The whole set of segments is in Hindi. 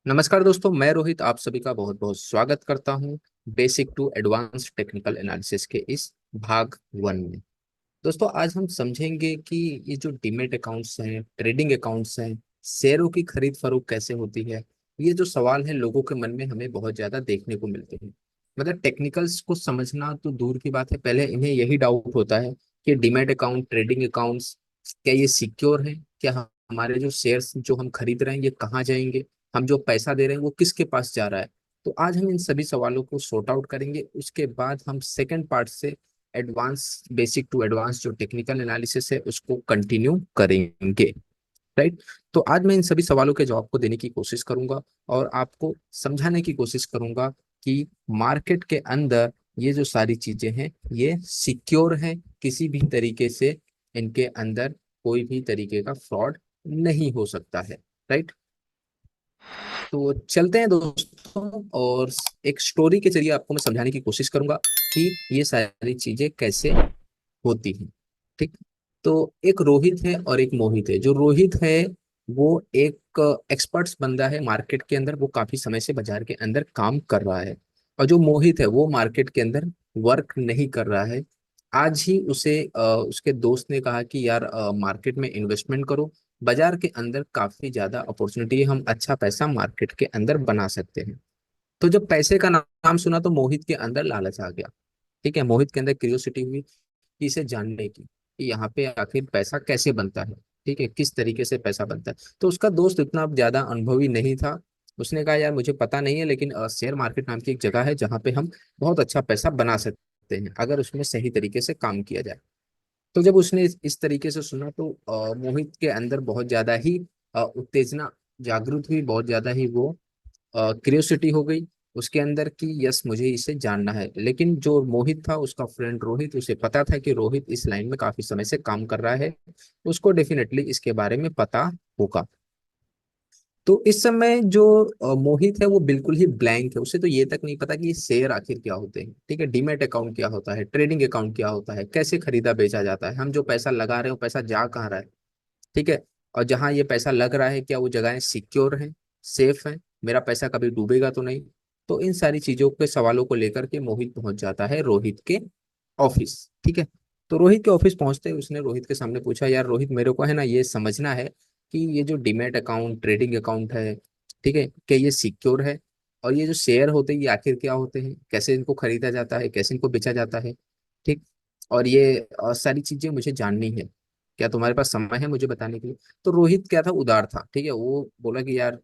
नमस्कार दोस्तों, मैं रोहित आप सभी का बहुत बहुत स्वागत करता हूं basic to advance technical analysis के इस भाग वन में। दोस्तों, आज हम समझेंगे कि ये जो डीमेट अकाउंट्स हैं, ट्रेडिंग अकाउंट्स हैं, शेयरों की खरीद फरोख्त कैसे होती है। ये जो सवाल है लोगों के मन में हमें बहुत ज्यादा देखने को मिलते हैं। मतलब टेक्निकल्स को समझना तो दूर की बात है, पहले इन्हें यही डाउट होता है कि डीमेट अकाउंट, ट्रेडिंग अकाउंट्स क्या ये सिक्योर है, क्या हमारे जो शेयर्स जो हम खरीद रहे हैं ये कहाँ जाएंगे, हम जो पैसा दे रहे हैं वो किसके पास जा रहा है। तो आज हम इन सभी सवालों को सॉर्ट आउट करेंगे। उसके बाद हम सेकंड पार्ट से एडवांस, बेसिक टू एडवांस जो टेक्निकल एनालिसिस है उसको कंटिन्यू करेंगे। राइट। तो आज मैं इन सभी सवालों के जवाब को देने की कोशिश करूंगा और आपको समझाने की कोशिश करूंगा कि मार्केट के अंदर ये जो सारी चीजें हैं ये सिक्योर हैं, किसी भी तरीके से इनके अंदर कोई भी तरीके का फ्रॉड नहीं हो सकता है। राइट। तो चलते हैं दोस्तों, और एक स्टोरी के जरिए आपको मैं समझाने की कोशिश करूंगा कि ये सारी चीजें कैसे होती हैं। ठीक। तो एक रोहित है और एक मोहित है। जो रोहित है वो एक एक्सपर्ट्स बंदा है मार्केट के अंदर, वो काफी समय से बाजार के अंदर काम कर रहा है। और जो मोहित है वो मार्केट के अंदर वर्क नहीं कर रहा है। आज ही उसे उसके दोस्त ने कहा कि यार मार्केट में इन्वेस्टमेंट करो, बाजार के अंदर काफी ज्यादा अपॉर्चुनिटी है, हम अच्छा पैसा मार्केट के अंदर बना सकते हैं। तो जब पैसे का नाम सुना तो मोहित के अंदर लालच आ गया। ठीक है, मोहित के अंदर क्यूरियोसिटी हुई कि इसे जानने की कि यहाँ पे आखिर पैसा कैसे बनता है। ठीक है, किस तरीके से पैसा बनता है। तो उसका दोस्त इतना ज्यादा अनुभवी नहीं था। उसने कहा यार मुझे पता नहीं है, लेकिन शेयर मार्केट नाम की एक जगह है जहाँ पे हम बहुत अच्छा पैसा बना सकते हैं अगर उसमें सही तरीके से काम किया जाए। तो जब उसने इस तरीके से सुना तो मोहित के अंदर बहुत ज्यादा ही उत्तेजना जागृत हुई, बहुत ज्यादा ही वो क्यूरियोसिटी हो गई उसके अंदर कि यस मुझे इसे जानना है। लेकिन जो मोहित था, उसका फ्रेंड रोहित, उसे पता था कि रोहित इस लाइन में काफी समय से काम कर रहा है, उसको डेफिनेटली इसके बारे में पता होगा। तो इस समय जो मोहित है वो बिल्कुल ही ब्लैंक है, उसे तो ये तक नहीं पता कि ये शेयर आखिर क्या होते हैं। ठीक है, डीमैट अकाउंट क्या होता है, ट्रेडिंग अकाउंट क्या होता है, कैसे खरीदा बेचा जाता है, हम जो पैसा लगा रहे हो पैसा जा कहाँ रहा है। ठीक है, और जहां ये पैसा लग रहा है क्या वो जगहें सिक्योर हैं, सेफ हैं, मेरा पैसा कभी डूबेगा तो नहीं। तो इन सारी चीजों के सवालों को लेकर के मोहित पहुंच जाता है रोहित के ऑफिस। ठीक है। तो रोहित के ऑफिस पहुंचते ही उसने रोहित के सामने पूछा, यार रोहित मेरे को है ना ये समझना है कि ये जो डीमैट अकाउंट, ट्रेडिंग अकाउंट है, ठीक है, क्या ये सिक्योर है, और ये जो शेयर होते हैं ये आखिर क्या होते हैं, कैसे इनको खरीदा जाता है, कैसे इनको बेचा जाता है। ठीक। और ये सारी चीजें मुझे जाननी है, क्या तुम्हारे पास समय है मुझे बताने के लिए। तो रोहित क्या था, उदार था। ठीक है, वो बोला कि यार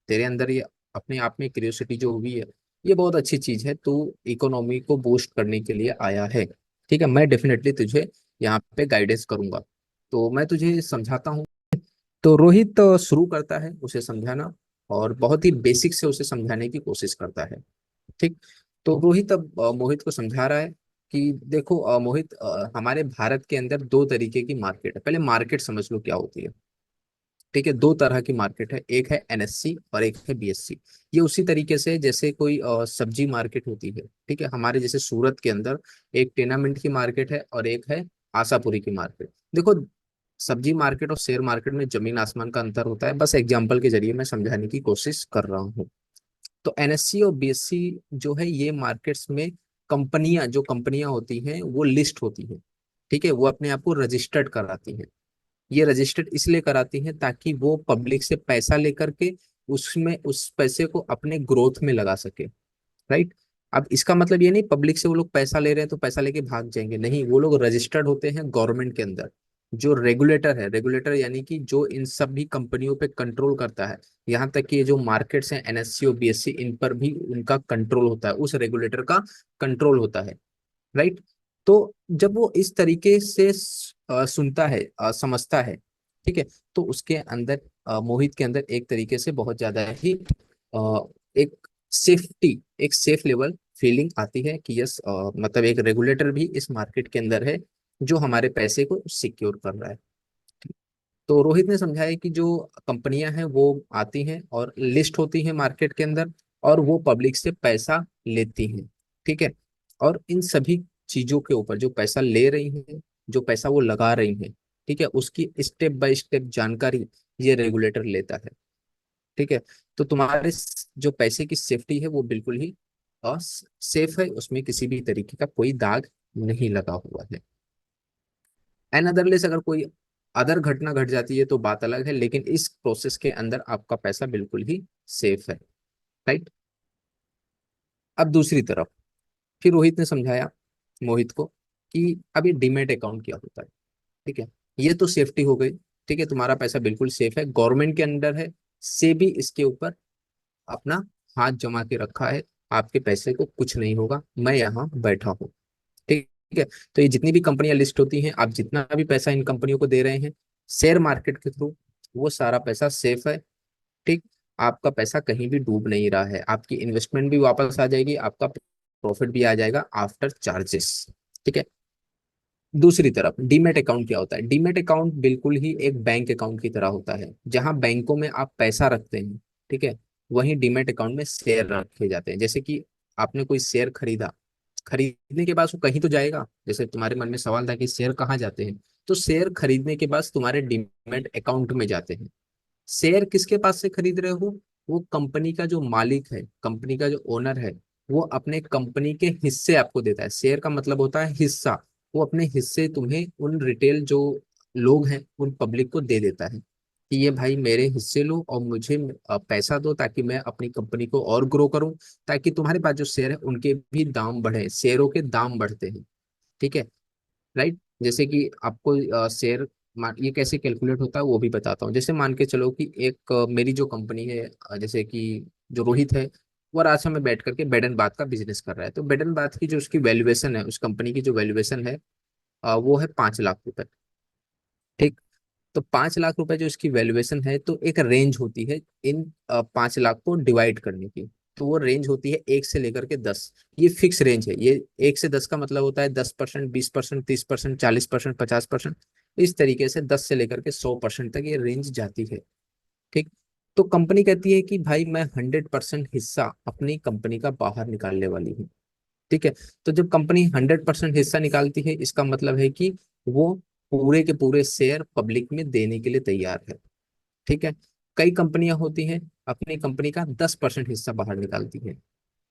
तेरे अंदर ये अपने आप में क्यूरियोसिटी जो हुई है ये बहुत अच्छी चीज है, तू इकोनॉमी को बूस्ट करने के लिए आया है। ठीक है, मैं डेफिनेटली तुझे यहाँ पे गाइडेंस करूंगा, तो मैं तुझे समझाता हूँ। तो रोहित शुरू करता है उसे समझाना, और बहुत ही बेसिक से उसे समझाने की कोशिश करता है। ठीक। तो रोहित अब मोहित को समझा रहा है कि देखो मोहित, हमारे भारत के अंदर दो तरीके की मार्केट है। पहले मार्केट समझ लो क्या होती है। ठीक है, दो तरह की मार्केट है, एक है एनएससी और एक है बीएससी। ये उसी तरीके से जैसे कोई सब्जी मार्केट होती है। ठीक है, हमारे जैसे सूरत के अंदर एक टेनामेंट की मार्केट है और एक है आशापुरी की मार्केट। देखो, सब्जी मार्केट और शेयर मार्केट में जमीन आसमान का अंतर होता है, बस एग्जाम्पल के जरिए मैं समझाने की कोशिश कर रहा हूँ। तो एनएससी और बीएससी जो है ये मार्केट्स में कंपनियां, जो कंपनियां होती हैं वो लिस्ट होती हैं। ठीक है, वो अपने आप को रजिस्टर्ड कराती हैं। ये रजिस्टर्ड इसलिए कराती हैं ताकि वो पब्लिक से पैसा लेकर के उसमें उस पैसे को अपने ग्रोथ में लगा सके। राइट। अब इसका मतलब ये नहीं पब्लिक से वो लोग पैसा ले रहे हैं तो पैसा लेके भाग जाएंगे, नहीं, वो लोग रजिस्टर्ड होते हैं गवर्नमेंट के अंदर। जो रेगुलेटर है, रेगुलेटर यानी कि जो इन सभी कंपनियों पे कंट्रोल करता है, यहाँ तक कि ये जो मार्केट्स हैं एनएससी और बीएससी इन पर भी उनका कंट्रोल होता है, उस रेगुलेटर का कंट्रोल होता है। राइट। तो जब वो इस तरीके से सुनता है, समझता है, ठीक है, तो उसके अंदर मोहित के अंदर एक तरीके से बहुत ज्यादा ही एक सेफ्टी, एक सेफ लेवल फीलिंग आती है कि यस, मतलब एक रेगुलेटर भी इस मार्केट के अंदर है जो हमारे पैसे को सिक्योर कर रहा है। तो रोहित ने समझाया कि जो कंपनियां हैं वो आती हैं और लिस्ट होती हैं मार्केट के अंदर, और वो पब्लिक से पैसा लेती हैं। ठीक है, और इन सभी चीजों के ऊपर जो पैसा ले रही हैं, जो पैसा वो लगा रही हैं, ठीक है, उसकी स्टेप बाय स्टेप जानकारी ये रेगुलेटर लेता है। ठीक है। तो तुम्हारे जो पैसे की सेफ्टी है वो बिल्कुल ही सेफ है, उसमें किसी भी तरीके का कोई दाग नहीं लगा हुआ है। एन अदरलेस अगर कोई अदर घटना घट जाती है तो बात अलग है, लेकिन इस प्रोसेस के अंदर आपका पैसा बिल्कुल ही सेफ है। राइट। अब दूसरी तरफ फिर रोहित ने समझाया मोहित को कि अब ये डीमेट अकाउंट क्या होता है। ठीक है। ये तो सेफ्टी हो गई। ठीक है, तुम्हारा पैसा बिल्कुल सेफ है, गवर्नमेंट के अंडर है, से भी इसके ऊपर अपना हाथ जमा के रखा है, आपके पैसे को कुछ नहीं होगा, मैं यहाँ बैठा हूँ। ठीक है। तो ये जितनी भी कंपनियां लिस्ट होती हैं, आप जितना भी पैसा इन कंपनियों को दे रहे हैं शेयर मार्केट के थ्रू, वो सारा पैसा सेफ है। ठीक। आपका पैसा कहीं भी डूब नहीं रहा है, आपकी इन्वेस्टमेंट भी वापस आ जाएगी, आपका प्रॉफिट भी आ जाएगा आफ्टर चार्जेस। ठीक है। दूसरी तरफ डीमेट अकाउंट क्या होता है? डीमेट अकाउंट बिल्कुल ही एक बैंक अकाउंट की तरह होता है, जहां बैंकों में आप पैसा रखते हैं। ठीक है। वहीं डीमेट अकाउंट में शेयर रखे जाते हैं। जैसे कि आपने कोई शेयर खरीदा, खरीदने के बाद वो कहीं तो जाएगा। जैसे तुम्हारे मन में सवाल था कि शेयर कहाँ जाते हैं, तो शेयर खरीदने के बाद तुम्हारे डीमेट अकाउंट में जाते हैं। शेयर किसके पास से खरीद रहे हो? वो कंपनी का जो मालिक है, कंपनी का जो ओनर है, वो अपने कंपनी के हिस्से आपको देता है। शेयर का मतलब होता है हिस्सा। वो अपने हिस्से तुम्हें उन रिटेल जो लोग हैं उन पब्लिक को दे देता है कि ये भाई मेरे हिस्से लो और मुझे पैसा दो, ताकि मैं अपनी कंपनी को और ग्रो करूं, ताकि तुम्हारे पास जो शेयर है उनके भी दाम बढ़े, शेयरों के दाम बढ़ते हैं। ठीक है। राइट। जैसे कि आपको शेयर ये कैसे कैलकुलेट होता है वो भी बताता हूँ। जैसे मान के चलो कि एक मेरी जो कंपनी है, जैसे कि जो रोहित है, वो राजस्थान में बैठ करके बेड एंड बाथ का बिजनेस कर रहा है। तो बेड एंड बाथ की जो उसकी वैल्यूएशन है, उस कंपनी की जो वैल्यूएशन है, वो है 5 लाख रुपए। ठीक। तो 5 लाख रुपए जो इसकी वैल्यूएशन है, तो एक रेंज होती है इन 5 लाख को डिवाइड करने की। तो वो रेंज होती है 1 से लेकर के 10। ये फिक्स रेंज है। ये 1 से 10 का मतलब होता है 10%, 20%, 30%, 40%, 50%। इस तरीके से 10 से लेकर के 100% तक ये रेंज जाती है। ठीक। तो कंपनी कहती है कि भाई मैं 100% हिस्सा अपनी कंपनी का बाहर निकालने वाली हूँ। ठीक है। तो जब कंपनी 100% हिस्सा निकालती है, इसका मतलब है कि वो पूरे के पूरे शेयर पब्लिक में देने के लिए तैयार है। ठीक है। कई कंपनियां होती हैं अपनी कंपनी का 10% हिस्सा बाहर निकालती हैं।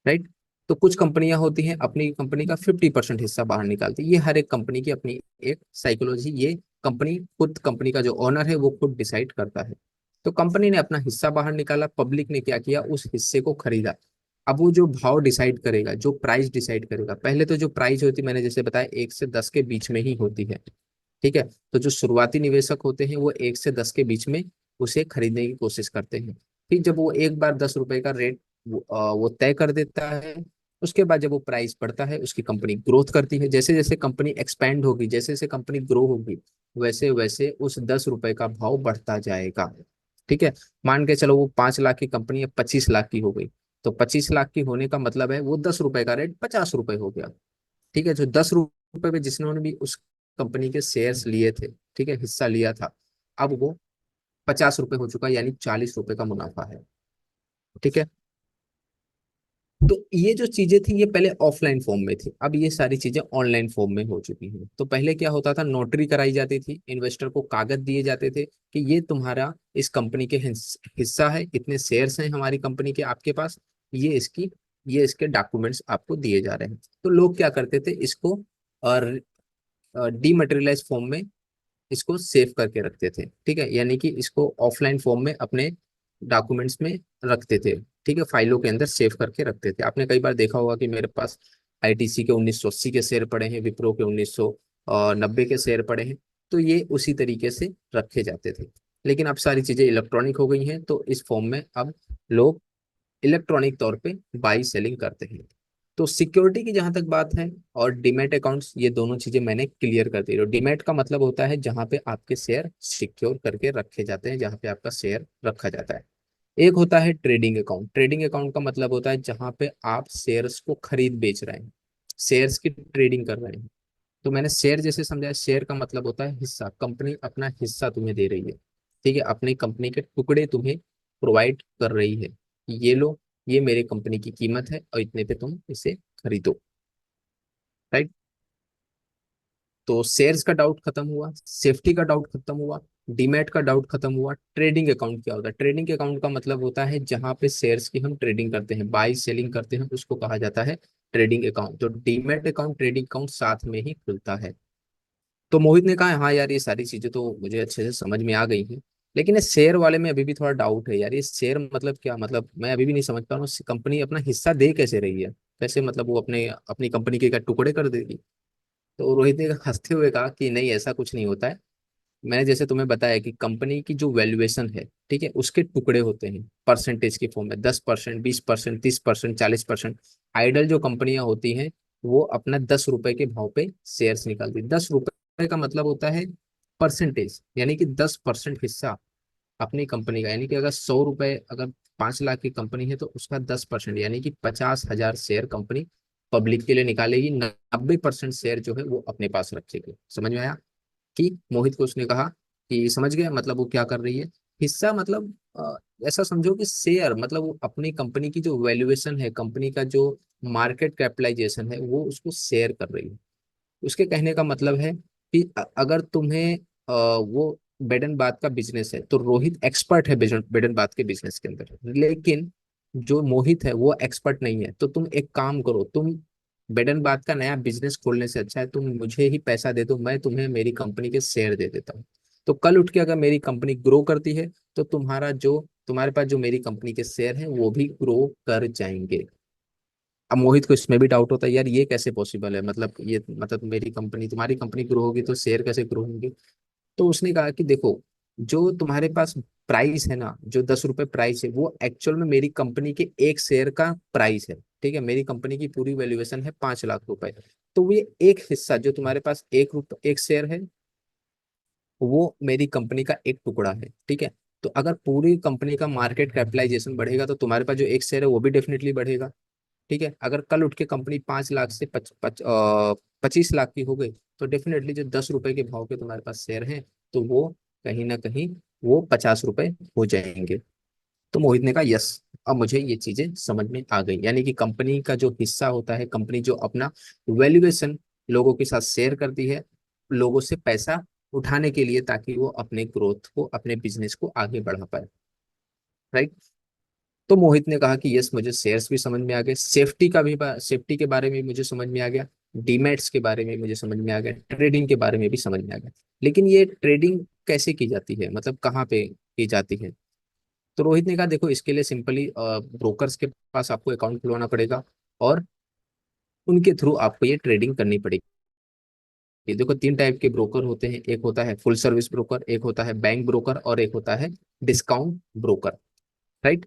राइट। तो कुछ कंपनियां होती हैं अपनी कंपनी का 50% हिस्सा बाहर निकालती है। ये हर एक कंपनी की अपनी एक साइकोलॉजी, ये कंपनी खुद, कंपनी का जो ओनर है वो खुद डिसाइड करता है। तो कंपनी ने अपना हिस्सा बाहर निकाला, पब्लिक ने क्या किया, उस हिस्से को खरीदा। अब वो जो भाव डिसाइड करेगा, जो प्राइस डिसाइड करेगा, पहले तो जो प्राइस होती मैंने जैसे बताया 1 से 10 के बीच में ही होती है। ठीक है। तो जो शुरुआती निवेशक होते हैं वो 1 से 10 के बीच में उसे खरीदने की कोशिश करते हैं। फिर जब वो एक बार 10 रुपए का रेट वो तय कर देता है, उसके बाद जब वो प्राइस बढ़ता है, उसकी कंपनी ग्रोथ करती है। जैसे जैसे कंपनी एक्सपैंड होगी, जैसे जैसे कंपनी ग्रो होगी, वैसे वैसे उस 10 रुपए का भाव बढ़ता जाएगा। ठीक है। मान के चलो वो 5 लाख की कंपनी है, 25 लाख की हो गई। तो 25 लाख की होने का मतलब है वो 10 रुपए का रेट 50 रुपए हो गया। ठीक है। जो 10 रुपए पे जिन्होंने भी उस कंपनी के शेयर्स लिए थे, ठीक है, हिस्सा लिया था, अब वो 50 रुपए हो चुका, यानी 40 रुपए का मुनाफा है। ठीक है। तो ये जो चीजें थी ये पहले ऑफलाइन फॉर्म में थी, अब ये सारी चीजें ऑनलाइन फॉर्म में हो चुकी हैं। तो पहले क्या होता था, नोटरी कराई जाती थी, इन्वेस्टर को कागज दिए जाते थे कि ये तुम्हारा इस कंपनी के हिस्सा है, इतने शेयर्स हैं हमारी कंपनी के आपके पास, ये इसकी ये इसके डॉक्यूमेंट्स आपको दिए जा रहे हैं। तो लोग क्या करते थे, इसको और डीमटेरियलाइज फॉर्म में इसको सेव करके रखते थे। ठीक है। यानी कि इसको ऑफलाइन फॉर्म में अपने डॉक्यूमेंट्स में रखते थे। ठीक है। फाइलों के अंदर सेव करके रखते थे। आपने कई बार देखा होगा कि मेरे पास आईटीसी के 1980 के शेयर पड़े हैं, विप्रो के 1990 के शेयर पड़े हैं। तो ये उसी तरीके से रखे जाते थे। लेकिन अब सारी चीजें इलेक्ट्रॉनिक हो गई हैं, तो इस फॉर्म में अब लोग इलेक्ट्रॉनिक तौर पे बाई सेलिंग करते हैं। तो सिक्योरिटी की जहां तक बात है, और डीमैट अकाउंट्स, ये दोनों चीजें मैंने क्लियर कर दी। डीमैट का मतलब होता है जहां पे आपके शेयर सिक्योर करके रखे जाते हैं, जहां पे आपका शेयर रखा जाता है। एक होता है ट्रेडिंग अकाउंट। ट्रेडिंग अकाउंट का मतलब होता है जहां पे आप शेयर्स को खरीद बेच रहे हैं, शेयर्स की ट्रेडिंग कर रहे हैं। तो मैंने शेयर जैसे समझा, शेयर का मतलब होता है हिस्सा, कंपनी अपना हिस्सा तुम्हें दे रही है। ठीक है। अपनी कंपनी के टुकड़े तुम्हें प्रोवाइड कर रही है कि ये लो, ये मेरे कंपनी की कीमत है और इतने पे तुम इसे खरीदो। राइट। तो शेयर्स का डाउट खत्म हुआ, सेफ्टी का डाउट खत्म हुआ। डीमैट का डाउट खत्म हुआ। ट्रेडिंग अकाउंट क्या होता है? ट्रेडिंग अकाउंट का मतलब होता है जहां पे शेयर्स की हम ट्रेडिंग करते हैं, बाई सेलिंग करते हैं, उसको कहा जाता है ट्रेडिंग अकाउंट। तो डीमैट अकाउंट, ट्रेडिंग अकाउंट साथ में ही खुलता है। तो मोहित ने कहा हाँ यार, ये सारी चीजें तो मुझे अच्छे से समझ में आ गई हैं, लेकिन ये शेयर वाले में अभी भी थोड़ा डाउट है यार। ये शेयर मतलब क्या? मतलब मैं अभी भी नहीं समझ पा रहा हूँ, कंपनी अपना हिस्सा दे कैसे रही है? कैसे मतलब वो अपने अपनी कंपनी के क्या टुकड़े कर देगी? तो रोहित ने हंसते हुए कहा कि नहीं, ऐसा कुछ नहीं होता है। मैंने जैसे तुम्हें बताया कि कंपनी की जो वैल्यूएशन है, ठीक है, उसके टुकड़े होते हैं परसेंटेज की फॉर्म में, 10%, 20%, 30%, 40%। आइडल जो कंपनियां होती हैं, वो अपना 10 रुपए के भाव पे शेयर्स निकालती है। 10 रुपए का मतलब होता है परसेंटेज, यानी कि 10% हिस्सा अपनी कंपनी का। यानी कि अगर 100 रुपए, अगर 5 लाख की कंपनी है तो उसका 10% यानी कि 50,000 शेयर कंपनी पब्लिक के लिए निकालेगी। 90% शेयर जो है वो अपने पास रखेगी। समझ में आया? कि मोहित को उसने कहा कि समझ गया मतलब वो क्या कर रही है। हिस्सा मतलब ऐसा समझो कि शेयर मतलब वो अपनी कंपनी की जो वैल्यूएशन है, कंपनी का जो मार्केट कैपिटलाइजेशन है, वो उसको शेयर कर रही है। उसके कहने का मतलब है कि अगर तुम्हें वो बेड एंड बाथ का बिजनेस है, तो रोहित एक्सपर्ट है बेड एंड बाथ के बिजनेस के अंदर, लेकिन जो मोहित है वो एक्सपर्ट नहीं है। तो तुम एक काम करो, तुम बेड एंड बाथ का नया बिजनेस खोलने से अच्छा है तुम मुझे ही पैसा दे दो, मैं तुम्हें मेरी कंपनी के शेयर दे देता हूँ। तो कल उठ के अगर मेरी कंपनी ग्रो करती है, तो तुम्हारे पास जो मेरी कंपनी के शेयर हैं वो भी ग्रो कर जाएंगे। अब मोहित को इसमें भी डाउट होता है, यार ये कैसे पॉसिबल है? मतलब ये मतलब मेरी कंपनी, तुम्हारी कंपनी ग्रो होगी तो शेयर कैसे ग्रो होंगे? तो उसने कहा कि देखो, जो तुम्हारे पास प्राइस है ना, जो 10 रुपए प्राइस है, वो एक्चुअल में मेरी कंपनी के एक शेयर का प्राइस है। ठीक है, मेरी कंपनी की पूरी वैल्यूएशन है 5 लाख रुपए। तो ये एक हिस्सा जो तुम्हारे पास एक शेयर है, वो मेरी कंपनी का एक टुकड़ा है। ठीक है, तो अगर पूरी कंपनी का मार्केट कैपिटलाइजेशन बढ़ेगा तो तुम्हारे पास जो एक शेयर है वो भी डेफिनेटली बढ़ेगा। ठीक है, अगर कल उठ के कंपनी 5 लाख से 25 लाख की हो गई, तो डेफिनेटली जो 10 रुपए के भाव के तुम्हारे पास शेयर हैं, तो वो कहीं ना कहीं वो 50 रुपए हो जाएंगे। तो मोहित ने कहा यस, अब मुझे ये चीजें समझ में आ गई। यानी कि कंपनी का जो हिस्सा होता है, कंपनी जो अपना वैल्यूएशन लोगों के साथ शेयर करती है, लोगों से पैसा उठाने के लिए, ताकि वो अपने ग्रोथ को, अपने बिजनेस को आगे बढ़ा पाए। राइट? तो मोहित ने कहा कि यस, मुझे शेयर्स भी समझ में आ गए, सेफ्टी के बारे में भी मुझे समझ में आ गया, डीमैट्स के बारे में मुझे समझ में आ गया, ट्रेडिंग के बारे में भी समझ में आ गया। लेकिन ये ट्रेडिंग कैसे की जाती है, मतलब कहाँ पे की जाती है? तो रोहित ने कहा देखो, इसके लिए सिंपली ब्रोकर्स के पास आपको अकाउंट खुलवाना पड़ेगा, और उनके थ्रू आपको ये ट्रेडिंग करनी पड़ेगी। ये देखो, 3 टाइप के ब्रोकर होते हैं, एक होता है फुल सर्विस ब्रोकर, एक होता है बैंक ब्रोकर, और एक होता है डिस्काउंट ब्रोकर। राइट?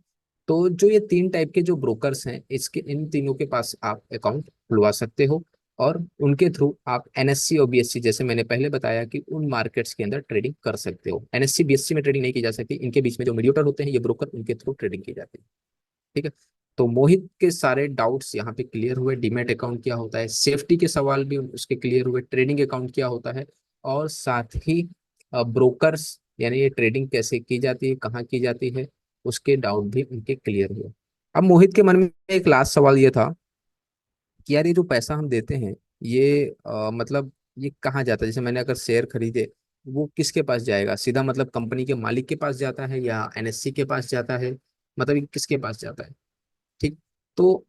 तो जो ये 3 टाइप के जो ब्रोकर्स हैं, इसके इन तीनों के पास आप अकाउंट खुलवा सकते हो, और उनके थ्रू आप एनएससी और बीएससी, जैसे मैंने पहले बताया कि उन मार्केट्स के अंदर ट्रेडिंग कर सकते हो। एनएससी बीएससी में ट्रेडिंग नहीं की जा सकती, इनके बीच में जो मीडिएटर होते हैं ये ब्रोकर, उनके थ्रू ट्रेडिंग की जाती है। ठीक है, तो मोहित के सारे डाउट्स यहाँ पे क्लियर हुए। डीमैट अकाउंट क्या होता है, सेफ्टी के सवाल भी उसके क्लियर हुए, ट्रेडिंग अकाउंट क्या होता है, और साथ ही ब्रोकर्स यानी ये ट्रेडिंग कैसे की जाती है, कहाँ की जाती है, उसके डाउट भी उनके क्लियर हुए। अब मोहित के मन में एक लास्ट सवाल ये था कि यार ये जो पैसा हम देते हैं, ये मतलब ये कहाँ जाता है? जैसे मैंने अगर शेयर खरीदे, वो किसके पास जाएगा? सीधा मतलब कंपनी के मालिक के पास जाता है या एनएससी के पास जाता है? मतलब ये किसके पास जाता है? ठीक। तो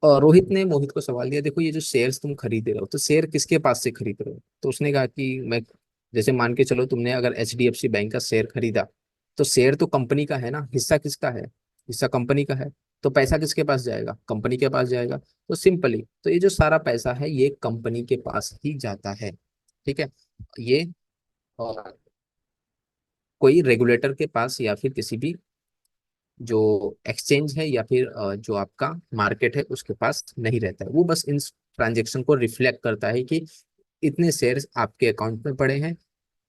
रोहित ने मोहित को सवाल दिया, देखो ये जो शेयर्स तुम खरीद रहे हो, तो शेयर किसके पास से खरीद रहे हो? तो उसने कहा कि मैं, जैसे मान के चलो तुमने अगर एचडीएफसी बैंक का शेयर खरीदा, तो शेयर तो कंपनी का है ना, हिस्सा किसका है? हिस्सा कंपनी का है। तो पैसा किसके पास जाएगा? कंपनी के पास जाएगा। तो सिंपली, तो ये जो सारा पैसा है ये कंपनी के पास ही जाता है। ठीक है, ये अ, कोई रेगुलेटर के पास या फिर किसी भी जो एक्सचेंज है या फिर जो आपका मार्केट है उसके पास नहीं रहता है। वो बस इन ट्रांजेक्शन को रिफ्लेक्ट करता है कि इतने शेयर्स आपके अकाउंट में पड़े हैं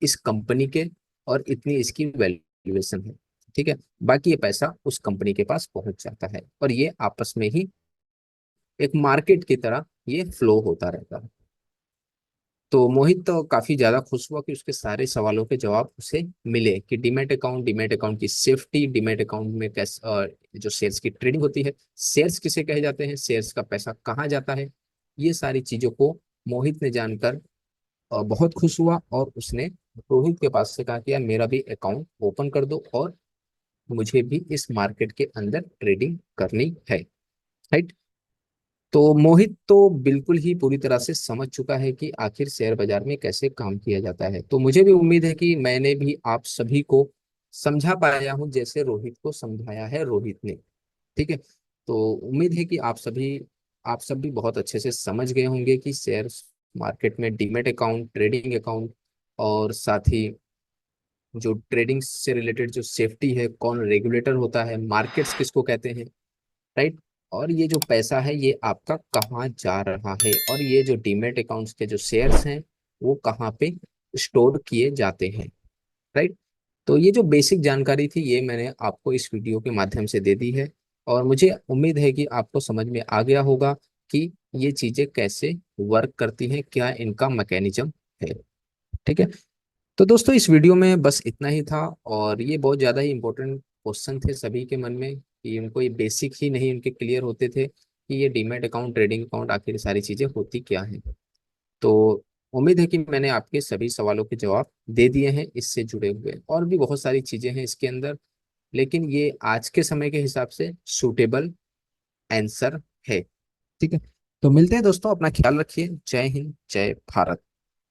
इस कंपनी के, और इतनी इसकी वैल्यूएशन है। ठीक है, बाकी ये पैसा उस कंपनी के पास पहुंच जाता है, और ये आपस में ही एक मार्केट की तरह ये फ्लो होता रहता है। तो मोहित तो काफी ज्यादा खुश हुआ कि उसके सारे सवालों के जवाब उसे मिले, कि डीमैट अकाउंट की सेफ्टी, डीमैट अकाउंट में कैसे जो शेयर्स की ट्रेडिंग होती है, शेयर्स किसे कहे जाते हैं, शेयर्स का पैसा कहाँ जाता है, ये सारी चीजों को मोहित ने जानकर बहुत खुश हुआ, और उसने रोहित के पास से कहा कि यार मेरा भी अकाउंट ओपन कर दो और मुझे भी इस मार्केट के अंदर ट्रेडिंग करनी है। राइट। तो मोहित तो बिल्कुल ही पूरी तरह से समझ चुका है कि आखिर शेयर बाजार में कैसे काम किया जाता है। तो मुझे भी उम्मीद है कि मैंने भी आप सभी को समझा पाया हूं जैसे रोहित को समझाया है रोहित ने। ठीक है। तो उम्मीद है कि आप सब भी बहुत अच्छे से समझ गए होंगे कि शेयर मार्केट में डीमेट अकाउंट, ट्रेडिंग अकाउंट और साथ ही जो ट्रेडिंग से रिलेटेड जो सेफ्टी है, कौन रेगुलेटर होता है, मार्केट्स किसको कहते हैं। राइट। और ये जो पैसा है ये आपका कहाँ जा रहा है, और ये जो डीमेट अकाउंट्स के जो शेयर्स हैं वो कहाँ पे स्टोर किए जाते हैं। राइट। तो ये जो बेसिक जानकारी थी ये मैंने आपको इस वीडियो के माध्यम से दे दी है, और मुझे उम्मीद है कि आपको समझ में आ गया होगा कि ये चीजें कैसे वर्क करती हैं, क्या इनका मैकेनिज्म है। ठीक है। तो दोस्तों इस वीडियो में बस इतना ही था, और ये बहुत ज़्यादा ही इम्पोर्टेंट क्वेश्चन थे सभी के मन में कि उनको ये बेसिक ही नहीं उनके क्लियर होते थे कि ये डीमैट अकाउंट, ट्रेडिंग अकाउंट, आखिर ये सारी चीज़ें होती क्या हैं। तो उम्मीद है कि मैंने आपके सभी सवालों के जवाब दे दिए हैं इससे जुड़े हुए, और भी बहुत सारी चीज़ें हैं इसके अंदर, लेकिन ये आज के समय के हिसाब से सूटेबल आंसर है। ठीक है। तो मिलते हैं दोस्तों, अपना ख्याल रखिए। जय हिंद, जय भारत।